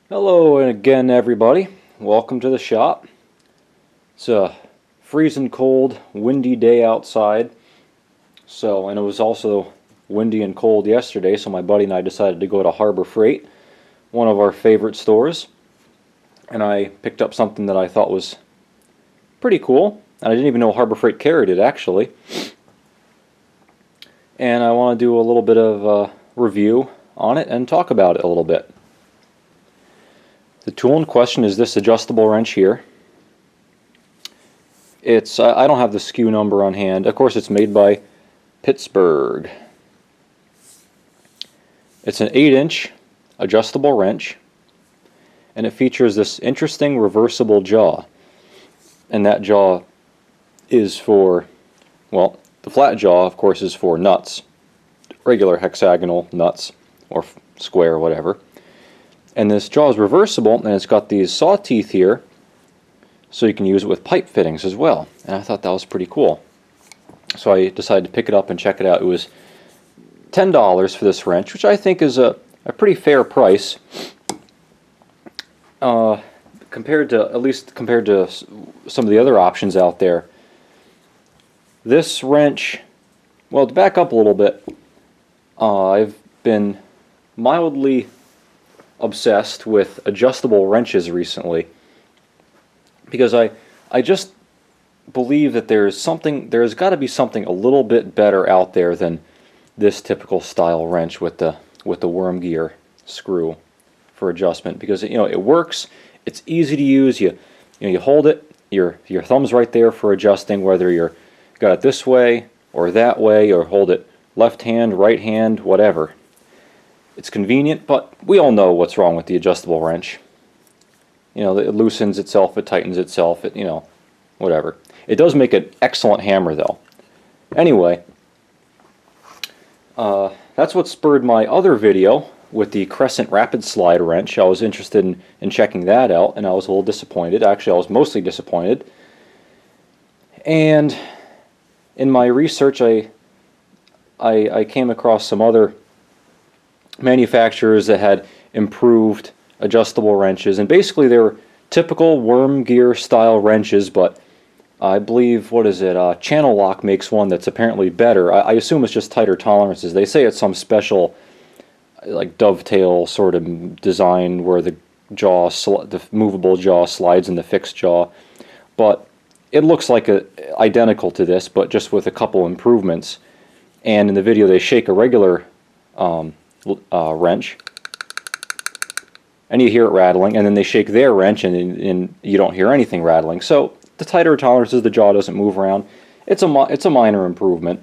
Hello and again everybody, welcome to the shop. It's a freezing cold, windy day outside, and it was also windy and cold yesterday, so my buddy and I decided to go to Harbor Freight, one of our favorite stores, and I picked up something that I thought was pretty cool, and I didn't even know Harbor Freight carried it actually. And I want to do a little bit of a review on it and talk about it a little bit. The tool in question is this adjustable wrench here. I don't have the SKU number on hand. Of course, it's made by Pittsburgh. It's an 8-inch adjustable wrench, and it features this interesting reversible jaw. And that jaw is for, well, the flat jaw, of course, is for nuts, regular hexagonal nuts, or square, whatever. And this jaw is reversible, and it's got these saw teeth here, so you can use it with pipe fittings as well. And I thought that was pretty cool. So I decided to pick it up and check it out. It was $10 for this wrench, which I think is a pretty fair price, compared to some of the other options out there. This wrench, well, to back up a little bit, I've been mildly obsessed with adjustable wrenches recently, because I just believe that there's got to be something a little bit better out there than this typical style wrench with the worm gear screw for adjustment, because it works, it's easy to use, you hold it, your thumb's right there for adjusting, whether you're got it this way or that way, or hold it left hand, right hand, whatever. It's convenient, but we all know what's wrong with the adjustable wrench. It loosens itself, it tightens itself, whatever. It does make an excellent hammer, though. Anyway, that's what spurred my other video with the Crescent Rapid Slide wrench. I was interested in checking that out, and I was a little disappointed. Actually, I was mostly disappointed. And in my research, I came across some other manufacturers that had improved adjustable wrenches, and basically they were typical worm gear style wrenches, but I believe, Channel Lock makes one that's apparently better. I assume it's just tighter tolerances. They say it's some special like dovetail sort of design where the movable jaw slides in the fixed jaw, but it looks like identical to this, but just with a couple improvements. And in the video they shake a regular wrench, and you hear it rattling, and then they shake their wrench, and you don't hear anything rattling. So the tighter tolerances, the jaw doesn't move around. It's a minor improvement.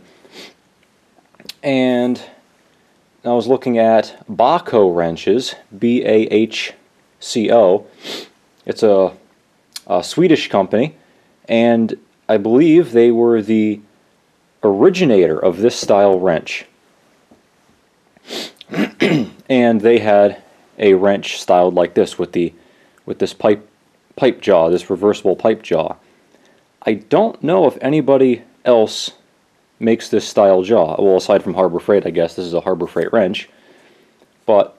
And I was looking at Bahco wrenches, B-A-H-C-O. It's a Swedish company, and I believe they were the originator of this style wrench. And they had a wrench styled like this with this pipe jaw, this reversible pipe jaw. I don't know if anybody else makes this style jaw. Well, aside from Harbor Freight, I guess this is a Harbor Freight wrench. But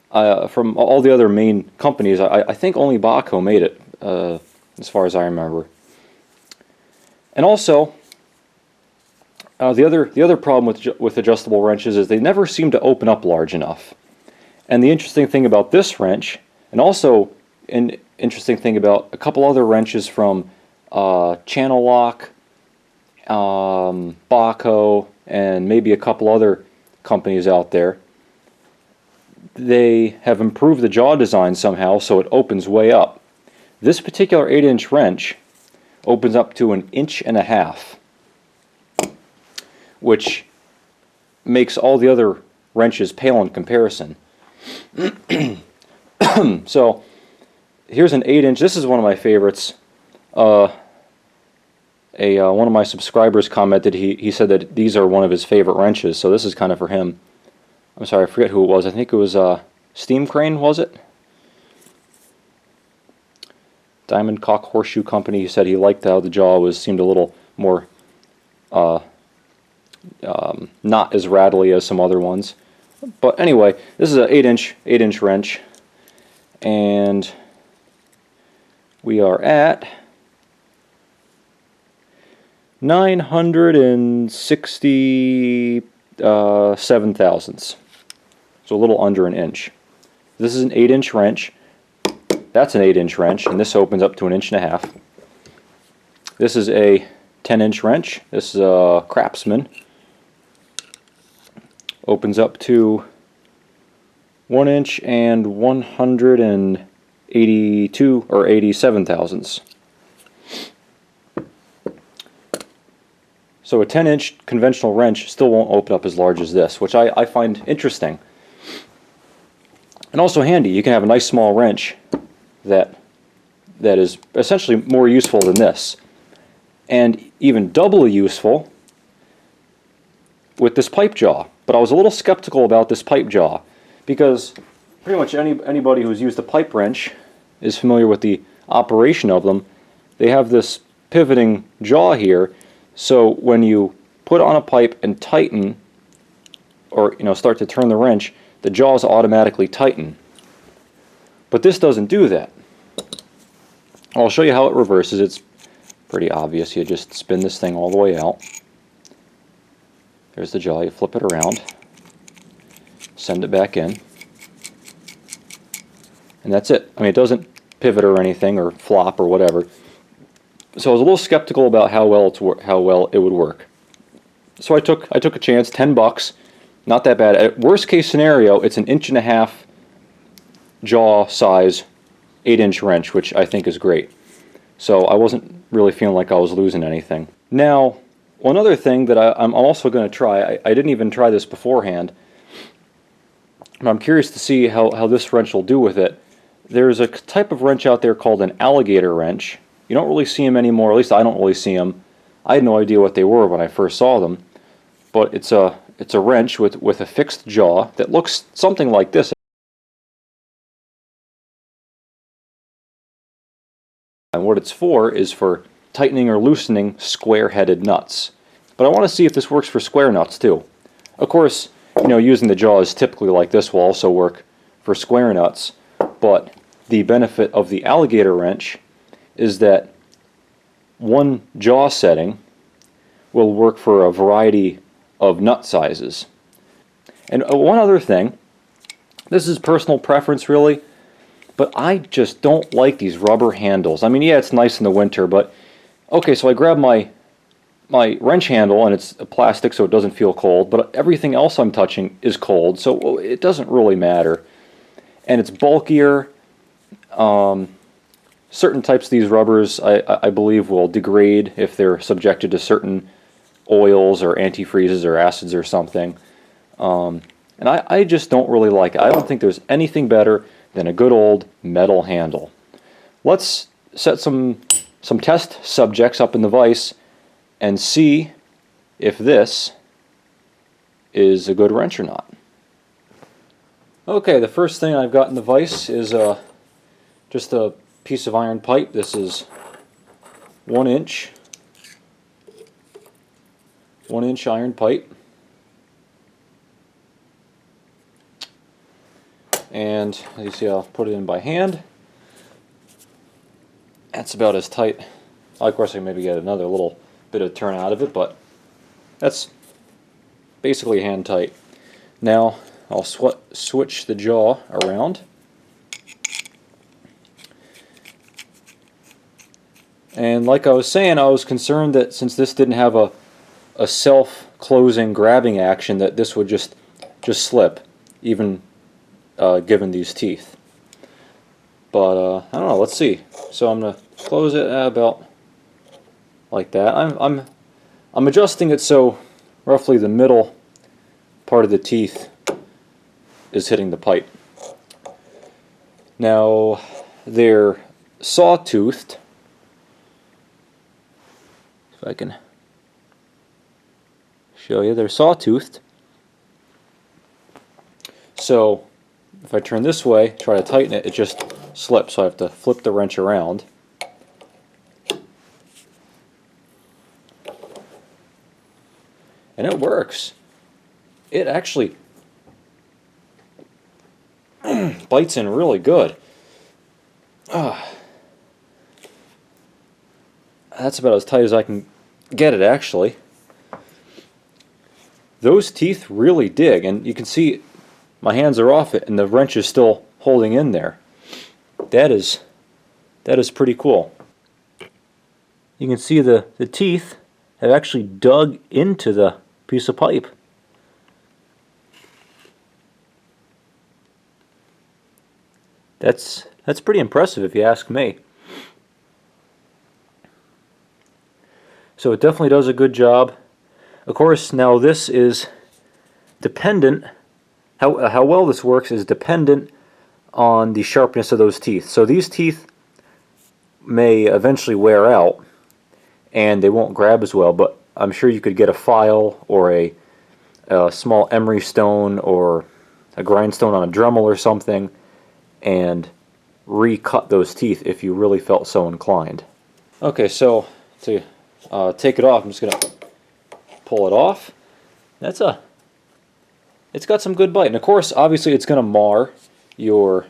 from all the other main companies, I think only Bahco made it, as far as I remember. And also, the other problem with adjustable wrenches is they never seem to open up large enough. And the interesting thing about this wrench, and also an interesting thing about a couple other wrenches from Channel Lock, Bahco, and maybe a couple other companies out there, they have improved the jaw design somehow so it opens way up. This particular 8-inch wrench opens up to 1.5 inches, which makes all the other wrenches pale in comparison. So here's an 8-inch. This is one of my favorites. One of my subscribers commented, he said that these are one of his favorite wrenches, so this is kind of for him. I'm sorry, I forget who it was. I think it was Steam Crane, was it? Diamond Cock Horseshoe Company. He said he liked how the jaw seemed a little more not as rattly as some other ones. But anyway, this is an 8-inch wrench, and we are at 967 thousandths, so a little under an inch. This is an 8-inch wrench. That's an 8-inch wrench, and this opens up to 1.5 inches. This is a 10-inch wrench. This is a Craftsman. Opens up to 1 inch and 182 or 87 thousandths. So a 10-inch conventional wrench still won't open up as large as this, which I find interesting. And also handy. You can have a nice small wrench that is essentially more useful than this. And even doubly useful with this pipe jaw. But I was a little skeptical about this pipe jaw because pretty much anybody who's used a pipe wrench is familiar with the operation of them. They have this pivoting jaw here, so when you put on a pipe and tighten, or start to turn the wrench, the jaws automatically tighten. But this doesn't do that. I'll show you how it reverses. It's pretty obvious. You just spin this thing all the way out. There's the jaw. You flip it around, send it back in, and that's it. I mean, it doesn't pivot or anything or flop or whatever. So I was a little skeptical about how well it would work. So I took a chance. $10, not that bad. At worst case scenario, it's an 1.5 inch jaw size 8-inch wrench, which I think is great. So I wasn't really feeling like I was losing anything. Now, one other thing that I'm also going to try, I didn't even try this beforehand, but I'm curious to see how this wrench will do with it. There's a type of wrench out there called an alligator wrench. You don't really see them anymore, at least I don't really see them. I had no idea what they were when I first saw them, but it's a wrench with a fixed jaw that looks something like this. And what it's for is for tightening or loosening square-headed nuts. But I want to see if this works for square nuts too. Of course, using the jaws typically like this will also work for square nuts, but the benefit of the alligator wrench is that one jaw setting will work for a variety of nut sizes. And one other thing, this is personal preference really, but I just don't like these rubber handles. I mean, yeah, it's nice in the winter, but okay, so I grab my wrench handle and it's plastic so it doesn't feel cold, but everything else I'm touching is cold, so it doesn't really matter. And it's bulkier. Certain types of these rubbers I believe will degrade if they're subjected to certain oils or antifreezes or acids or something. And I just don't really like it. I don't think there's anything better than a good old metal handle. Let's set some test subjects up in the vise and see if this is a good wrench or not. Okay, the first thing I've got in the vise is just a piece of iron pipe. This is 1 inch iron pipe. And as you see, I'll put it in by hand. That's about as tight. Of course, I can maybe get another little bit of turn out of it, but that's basically hand tight. Now I'll switch the jaw around. And like I was saying, I was concerned that since this didn't have a self-closing grabbing action, that this would just slip, even given these teeth. But I don't know. Let's see. So I'm gonna close it about like that. I'm adjusting it so roughly the middle part of the teeth is hitting the pipe. Now they're saw-toothed. If I can show you, they're saw-toothed. So if I turn this way, try to tighten it, it just slips. So I have to flip the wrench around. And it works. It actually bites in really good. that's about as tight as I can get it, actually. Those teeth really dig, and you can see my hands are off it and the wrench is still holding in there. That is pretty cool. You can see the teeth have actually dug into the piece of pipe. That's pretty impressive if you ask me. So it definitely does a good job. Of course, now this is dependent, how well this works is dependent on the sharpness of those teeth. So these teeth may eventually wear out and they won't grab as well, but I'm sure you could get a file or a small emery stone or a grindstone on a Dremel or something and recut those teeth if you really felt so inclined. Okay, so to take it off, I'm just going to pull it off. It's got some good bite, and of course, obviously, it's going to mar your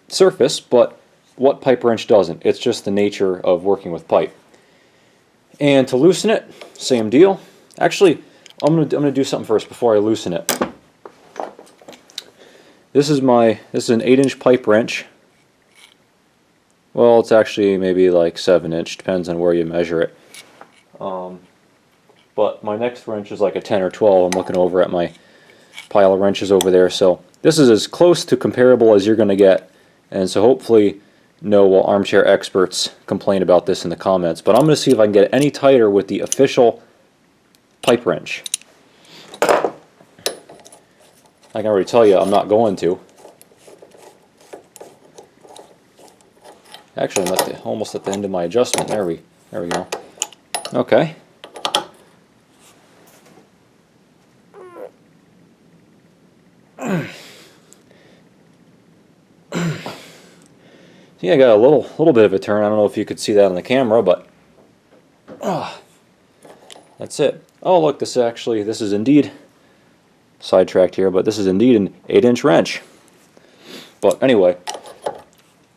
surface. But what pipe wrench doesn't? It's just the nature of working with pipe. And to loosen it, same deal. Actually, I'm gonna do something first before I loosen it. This is an 8-inch pipe wrench. Well, it's actually maybe like 7-inch, depends on where you measure it. But my next wrench is like a 10 or 12. I'm looking over at my pile of wrenches over there. So this is as close to comparable as you're going to get. And so hopefully no armchair experts complain about this in the comments. But I'm going to see if I can get it any tighter with the official pipe wrench. I can already tell you I'm not going to. Actually, I'm almost at the end of my adjustment. There we go. Okay. Yeah, I got a little bit of a turn. I don't know if you could see that on the camera, but that's it. Oh, look, this is indeed sidetracked here, but this is indeed an 8-inch wrench. But anyway,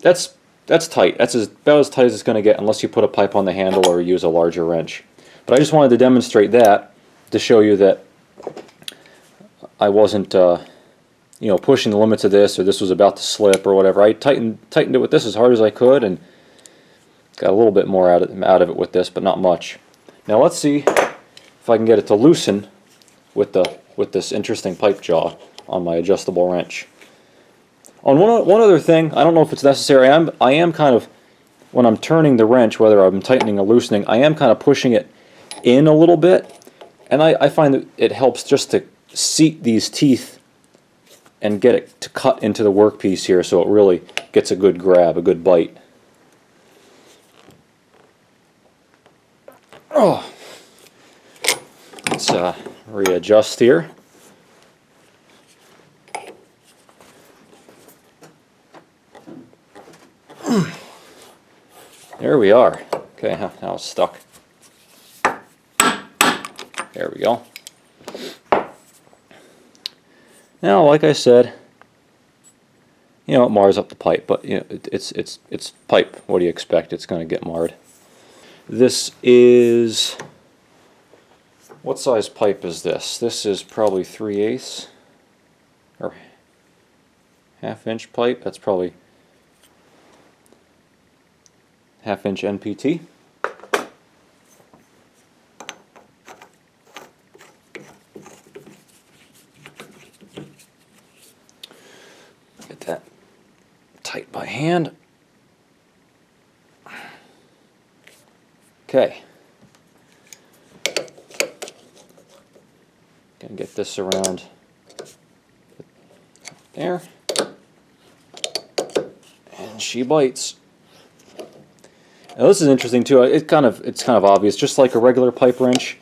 that's tight. That's about as tight as it's going to get unless you put a pipe on the handle or use a larger wrench. But I just wanted to demonstrate that to show you that I wasn't pushing the limits of this, or this was about to slip or whatever. I tightened it with this as hard as I could and got a little bit more out of it with this, but not much. Now let's see if I can get it to loosen with this interesting pipe jaw on my adjustable wrench. On one other thing, I don't know if it's necessary. I am kind of, when I'm turning the wrench, whether I'm tightening or loosening, I am kind of pushing it in a little bit, and I find that it helps just to seat these teeth and get it to cut into the workpiece here so it really gets a good grab, a good bite. Oh, let's readjust here. There we are. Okay, now it's stuck. There we go. Now, like I said, it mars up the pipe, but it's pipe. What do you expect? It's going to get marred. This is, what size pipe is this? This is probably 3/8 or 1/2-inch pipe. That's probably 1/2-inch NPT. Get that tight by hand. Okay. Gonna get this around there. And she bites. Now this is interesting too. It's kind of obvious. Just like a regular pipe wrench,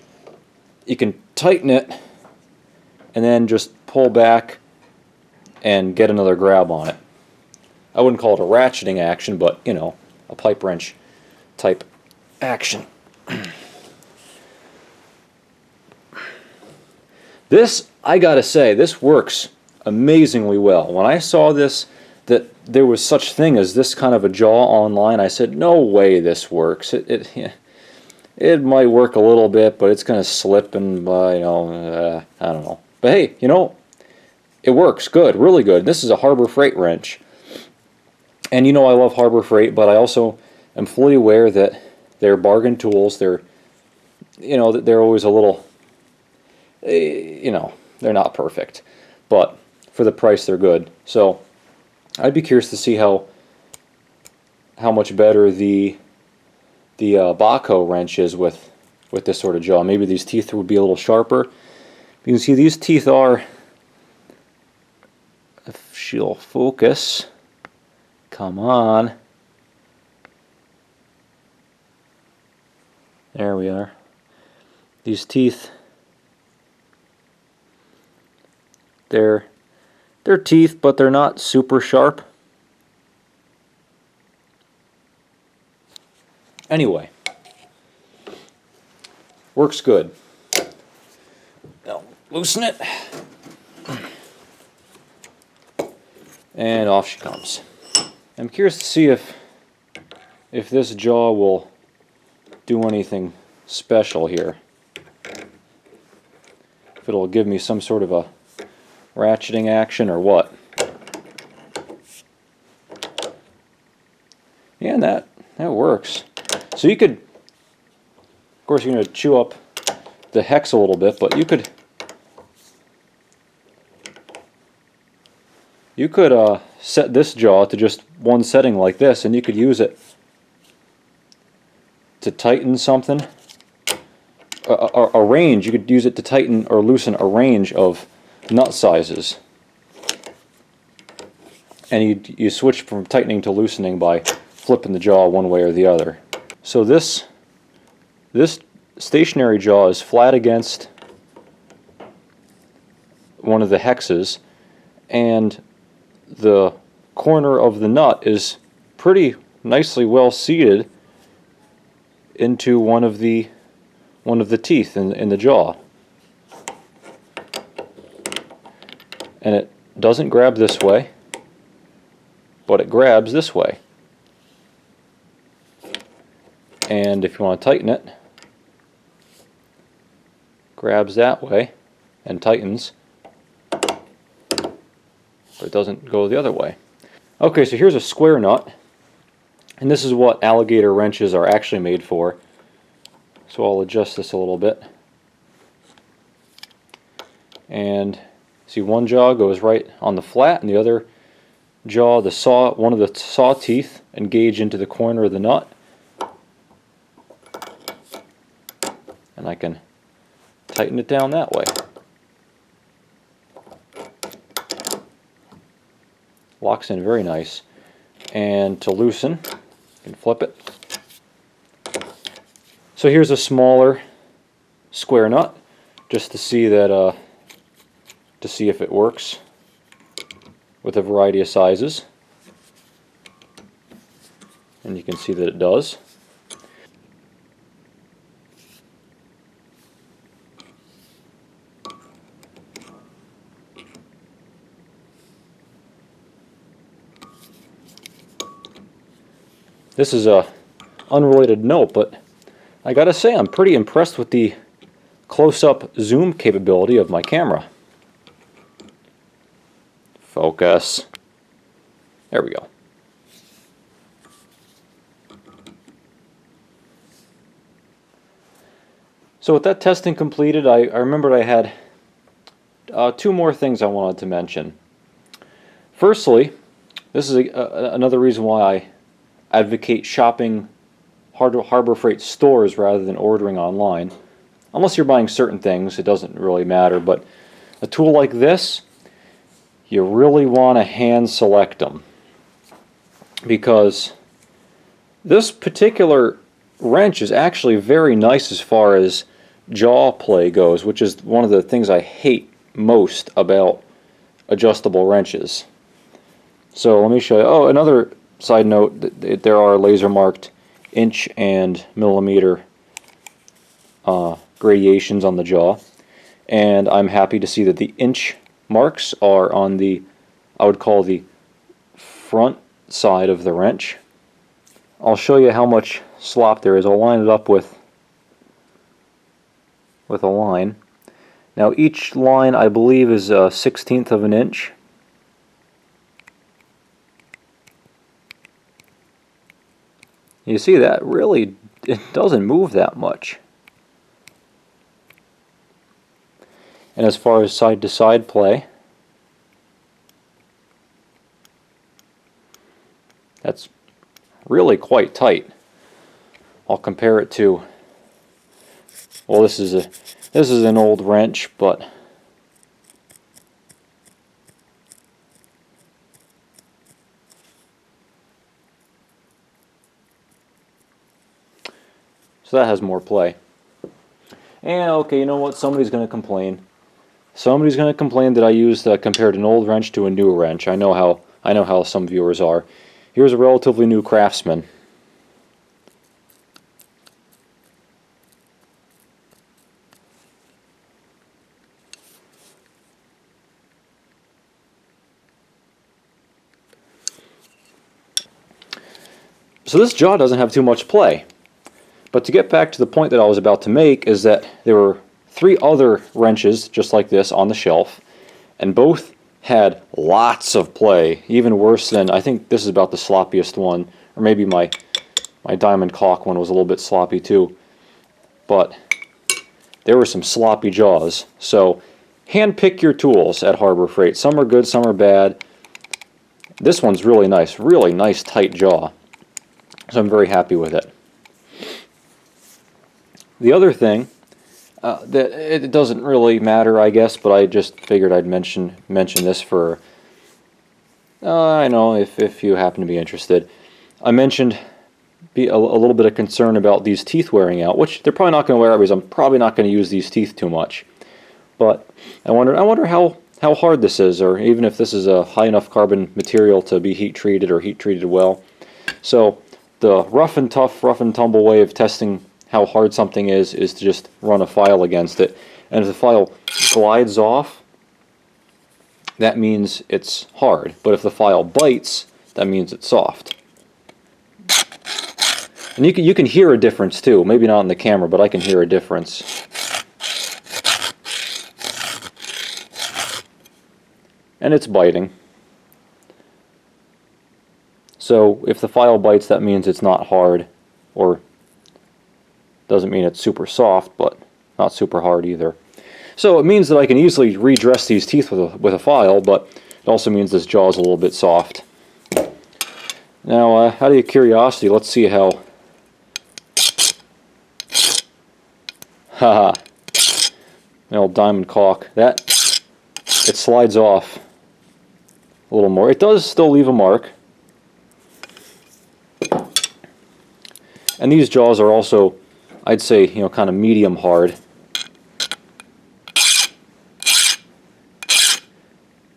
you can tighten it and then just pull back and get another grab on it. I wouldn't call it a ratcheting action, but a pipe wrench type action. This, I gotta say, this works amazingly well. When I saw this that there was such thing as this kind of a jaw online. I said, no way this works. It might work a little bit, but it's going to slip and, you know, I don't know. But hey, you know, it works good, really good. This is a Harbor Freight wrench. And you know I love Harbor Freight, but I also am fully aware that they're bargain tools. They're, you know, they're always a little, you know, they're not perfect. But for the price, they're good. So I'd be curious to see how much better the Baco wrench is with this sort of jaw. Maybe these teeth would be a little sharper. You can see these teeth are, if she'll focus, come on. There we are. These teeth, they're teeth, but they're not super sharp. Anyway, works good. Now loosen it, and off she comes. I'm curious to see if this jaw will do anything special here. If it'll give me some sort of a ratcheting action or what. Yeah, and that works. So you could, of course you're going to chew up the hex a little bit, but you could set this jaw to just one setting like this, and you could use it to tighten something. A range, you could use it to tighten or loosen a range of nut sizes. And you switch from tightening to loosening by flipping the jaw one way or the other. So this stationary jaw is flat against one of the hexes, and the corner of the nut is pretty nicely well seated into one of the teeth in the jaw. And it doesn't grab this way, but it grabs this way. And if you want to tighten it, grabs that way and tightens, but it doesn't go the other way. Okay, so here's a square nut, and this is what alligator wrenches are actually made for. So I'll adjust this a little bit. And see, one jaw goes right on the flat, and the other jaw, one of the saw teeth engage into the corner of the nut. And I can tighten it down that way. Locks in very nice. And to loosen, you can flip it. So here's a smaller square nut, just to see that, to see if it works with a variety of sizes. And you can see that it does. This is a unrelated note, but I gotta say I'm pretty impressed with the close-up zoom capability of my camera. Focus. There we go. So with that testing completed, I remembered I had two more things I wanted to mention. Firstly, this is another reason why I advocate shopping Harbor Freight stores rather than ordering online. Unless you're buying certain things, it doesn't really matter, but a tool like this, you really want to hand select them, because this particular wrench is actually very nice as far as jaw play goes, which is one of the things I hate most about adjustable wrenches. So let me show you. Oh, another side note, there are laser marked inch and millimeter gradations on the jaw, and I'm happy to see that the inch marks are on the, I would call the front side of the wrench. I'll show you how much slop there is. I'll line it up with a line. Now each line, I believe, is a 1/16 of an inch. You see that really, it doesn't move that much. And as far as side to side play, that's really quite tight. I'll compare it to, well, this is an old wrench, but so that has more play. And okay, you know what? Somebody's going to complain. Somebody's going to complain that I used compared an old wrench to a new wrench. I know how some viewers are. Here's a relatively new Craftsman. So this jaw doesn't have too much play. But to get back to the point that I was about to make is that there were 3 other wrenches just like this on the shelf, and both had lots of play, even worse than, I think this is about the sloppiest one, or maybe my diamond caulk one was a little bit sloppy too. But there were some sloppy jaws. So hand pick your tools at Harbor Freight. Some are good, some are bad. This one's really nice tight jaw. So I'm very happy with it. The other thing, that it doesn't really matter, I guess, but I just figured I'd mention this for, I know if you happen to be interested. I mentioned a little bit of concern about these teeth wearing out, which they're probably not going to wear out because I'm probably not going to use these teeth too much. But I wonder how hard this is, or even if this is a high enough carbon material to be heat treated or heat treated well. So the rough and tumble way of testing how hard something is to just run a file against it. And if the file glides off, that means it's hard. But if the file bites, that means it's soft. And you can hear a difference too. Maybe not in the camera, but I can hear a difference. And it's biting. So if the file bites, that means it's not hard, or doesn't mean it's super soft, but not super hard either. So it means that I can easily redress these teeth with a file, but it also means this jaw is a little bit soft. Now, out of your curiosity, let's see how. Haha. The old diamond caulk. That, it slides off a little more. It does still leave a mark. And these jaws are also, I'd say, kind of medium hard.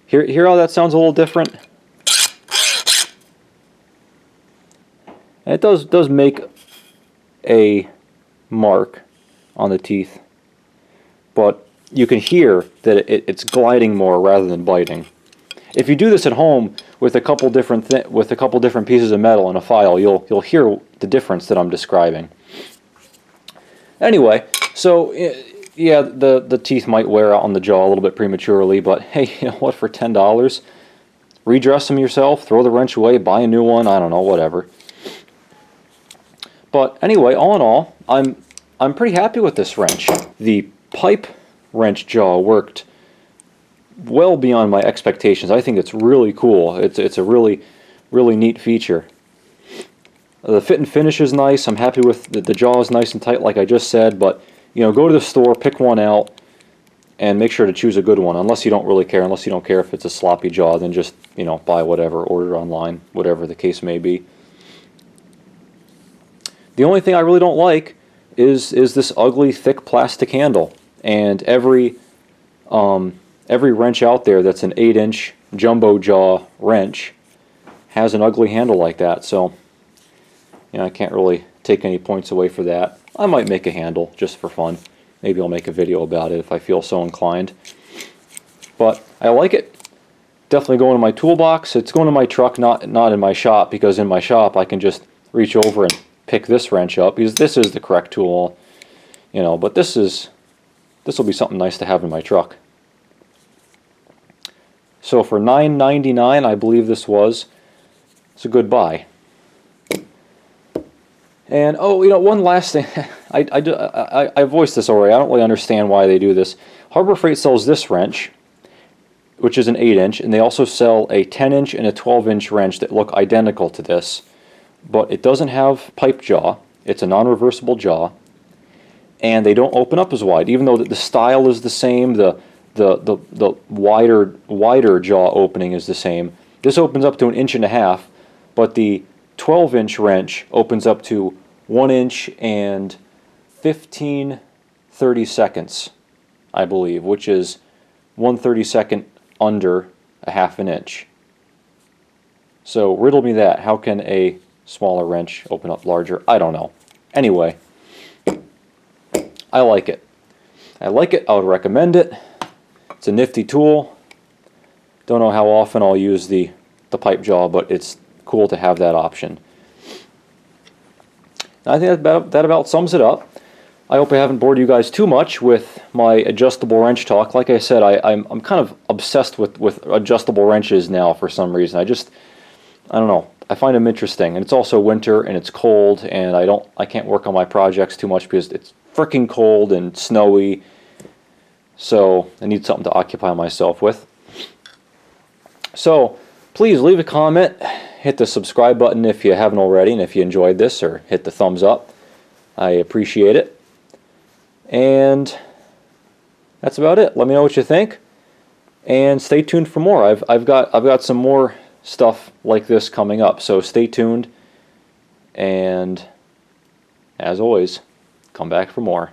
Hear how that sounds a little different? And it does make a mark on the teeth, but you can hear that it's gliding more rather than biting. If you do this at home with a couple different pieces of metal and a file, you'll hear the difference that I'm describing. Anyway, so yeah, the teeth might wear out on the jaw a little bit prematurely, but hey, you know what? For $10, redress them yourself, throw the wrench away, buy a new one. I don't know, whatever. But anyway, all in all, I'm pretty happy with this wrench. The pipe wrench jaw worked well beyond my expectations. I think it's really cool. It's a really neat feature. The fit and finish is nice. I'm happy with the jaw is nice and tight, like I just said. But go to the store, pick one out, and make sure to choose a good one. Unless you don't really care, unless you don't care if it's a sloppy jaw, then just buy whatever, order online, whatever the case may be. The only thing I really don't like is this ugly, thick plastic handle. And every wrench out there that's an 8-inch jumbo jaw wrench has an ugly handle like that. So I can't really take any points away for that. I might make a handle just for fun. Maybe I'll make a video about it if I feel so inclined. But I like it. definitely going in my toolbox. It's going in my truck, not in my shop, because in my shop I can just reach over and pick this wrench up, because this is the correct tool, you know, but this will be something nice to have in my truck. So for $9.99, I believe this was, it's a good buy. And oh, you know, one last thing, I voiced this already. I don't really understand why they do this. Harbor Freight sells this wrench, which is an 8-inch, and they also sell a 10-inch and a 12-inch wrench that look identical to this, but it doesn't have pipe jaw. It's a non-reversible jaw, and they don't open up as wide, even though the style is the same. The wider jaw opening is the same. This opens up to 1.5 inches, but the 12-inch wrench opens up to 1 inch and 15/32, I believe, which is 1/32 under a 1/2 inch. So riddle me that. How can a smaller wrench open up larger? I don't know. Anyway, I like it. I like it. I would recommend it. It's a nifty tool. Don't know how often I'll use the pipe jaw, but it's cool to have that option. I think that about sums it up. I hope I haven't bored you guys too much with my adjustable wrench talk. Like I said, I'm kind of obsessed with adjustable wrenches now for some reason. I don't know. I find them interesting, and it's also winter and it's cold, and I can't work on my projects too much because it's freaking cold and snowy. So I need something to occupy myself with. So please leave a comment, hit the subscribe button if you haven't already, and if you enjoyed this, or hit the thumbs up. I appreciate it. And that's about it. Let me know what you think, and stay tuned for more. I've got some more stuff like this coming up, so stay tuned. And as always, come back for more.